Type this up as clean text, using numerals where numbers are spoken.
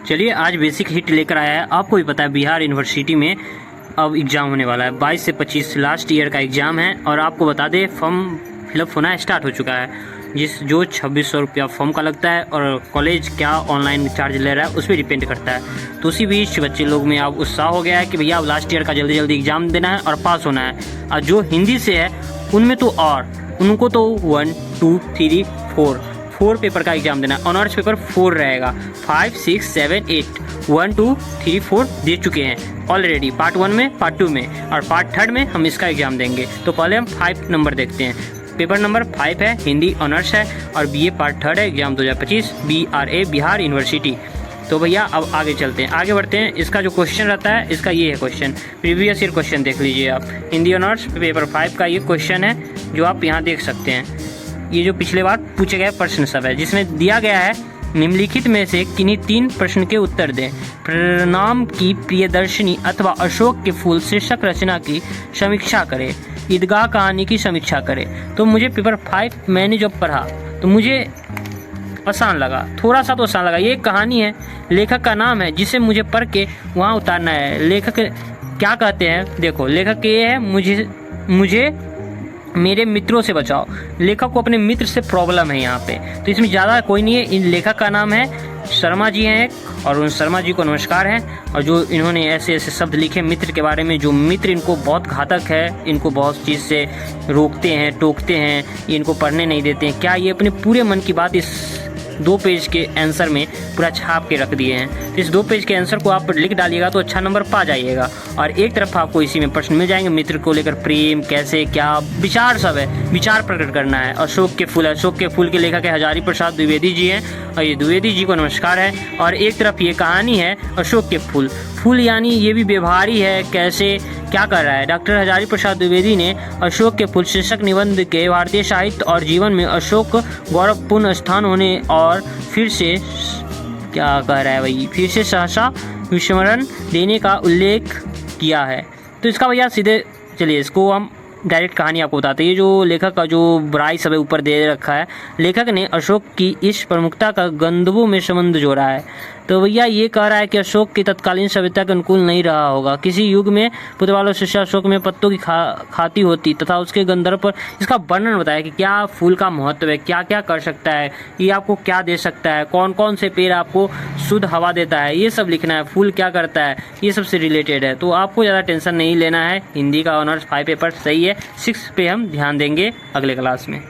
चलिए आज basic hit लेकर आया है। आपको भी पता है बिहार यूनिवर्सिटी में अब एग्ज़ाम होने वाला है। 22 से 25 लास्ट ईयर का एग्ज़ाम है और आपको बता दें फॉर्म फिलअप होना स्टार्ट हो चुका है। जो 2600 रुपया फॉर्म का लगता है और कॉलेज क्या ऑनलाइन चार्ज ले रहा है उस पर डिपेंड करता है। तो उसी बीच बच्चे लोग में अब उत्साह हो गया है कि भैया अब लास्ट ईयर का जल्दी जल्दी एग्ज़ाम देना है और पास होना है। और जो हिंदी से है उनमें तो और उनको तो 1 2 3 4 पेपर का एग्जाम देना है। ऑनर्स पेपर 4 रहेगा। 5 6 7 8 1 2 3 4 दे चुके हैं ऑलरेडी, पार्ट 1 में, पार्ट 2 में और पार्ट 3 में हम इसका एग्जाम देंगे। तो पहले हम 5 नंबर देखते हैं। पेपर नंबर 5 है, हिंदी ऑनर्स है और बीए पार्ट 3 है, एग्जाम 2025 BRA बिहार यूनिवर्सिटी। तो भैया अब आगे चलते हैं, आगे बढ़ते हैं। इसका जो क्वेश्चन रहता है इसका ये है क्वेश्चन, प्रीवियस ईयर क्वेश्चन देख लीजिए आप। हिंदी ऑनर्स पेपर 5 का ये क्वेश्चन है जो आप यहाँ देख सकते हैं। ये जो पिछले बार पूछे गए प्रश्न सब है जिसमें दिया गया है निम्नलिखित में से किन्हीं 3 प्रश्न के उत्तर दें। प्रणाम की प्रियदर्शनी अथवा अशोक के फूल शीर्षक रचना की समीक्षा करें। ईदगाह कहानी की समीक्षा करें। तो मुझे पेपर 5 मैंने जब पढ़ा तो मुझे आसान लगा, थोड़ा सा तो आसान लगा। ये एक कहानी है, लेखक का नाम है जिसे मुझे पढ़ के वहाँ उतारना है। लेखक क्या कहते हैं देखो, लेखक ये है मुझे मेरे मित्रों से बचाओ। लेखक को अपने मित्र से प्रॉब्लम है यहाँ पे, तो इसमें ज़्यादा कोई नहीं है। इन लेखक का नाम है शर्मा जी हैं एक, और उन शर्मा जी को नमस्कार है। और जो इन्होंने ऐसे ऐसे शब्द लिखे मित्र के बारे में, जो मित्र इनको बहुत घातक है, इनको बहुत चीज़ से रोकते हैं, टोकते हैं, इनको पढ़ने नहीं देते हैं। क्या ये अपने पूरे मन की बात इस 2 पेज के आंसर में पूरा छाप के रख दिए हैं। तो इस 2 पेज के आंसर को आप लिख डालिएगा तो अच्छा नंबर पा जाइएगा। और एक तरफ आपको इसी में प्रश्न मिल जाएंगे, मित्र को लेकर प्रेम कैसे क्या विचार सब है, विचार प्रकट करना है। अशोक के फूल, अशोक के फूल के लेखक है हजारी प्रसाद द्विवेदी जी हैं और ये द्विवेदी जी को नमस्कार है। और एक तरफ ये कहानी है अशोक के फूल, फूल यानी ये भी व्यवहारी है, कैसे क्या कर रहा है। डॉक्टर हजारी प्रसाद द्विवेदी ने अशोक के फूल शीर्षक निबंध के भारतीय साहित्य और जीवन में अशोक गौरवपूर्ण स्थान होने और फिर से क्या कह रहा है भाई, फिर से सहसा विस्मरण देने का उल्लेख किया है। तो इसका भैया सीधे चलिए इसको हम डायरेक्ट कहानी आपको बताते हैं। ये जो लेखक का जो बड़ाई सब ऊपर दे रखा है, लेखक ने अशोक की इस प्रमुखता का गंधर्वों में संबंध जोड़ा है। तो भैया ये कह रहा है कि अशोक की तत्कालीन सभ्यता के अनुकूल नहीं रहा होगा। किसी युग में पुतवालों शिष्य अशोक में पत्तों की खाती होती तथा उसके गंधर्व पर इसका वर्णन बताया कि क्या फूल का महत्व है, क्या क्या कर सकता है, ये आपको क्या दे सकता है, कौन कौन से पेड़ आपको शुद्ध हवा देता है, ये सब लिखना है। फूल क्या करता है, ये सबसे रिलेटेड है। तो आपको ज़्यादा टेंशन नहीं लेना है। हिंदी का ऑनर्स 5 पेपर सही है। 6 पे हम ध्यान देंगे अगले क्लास में।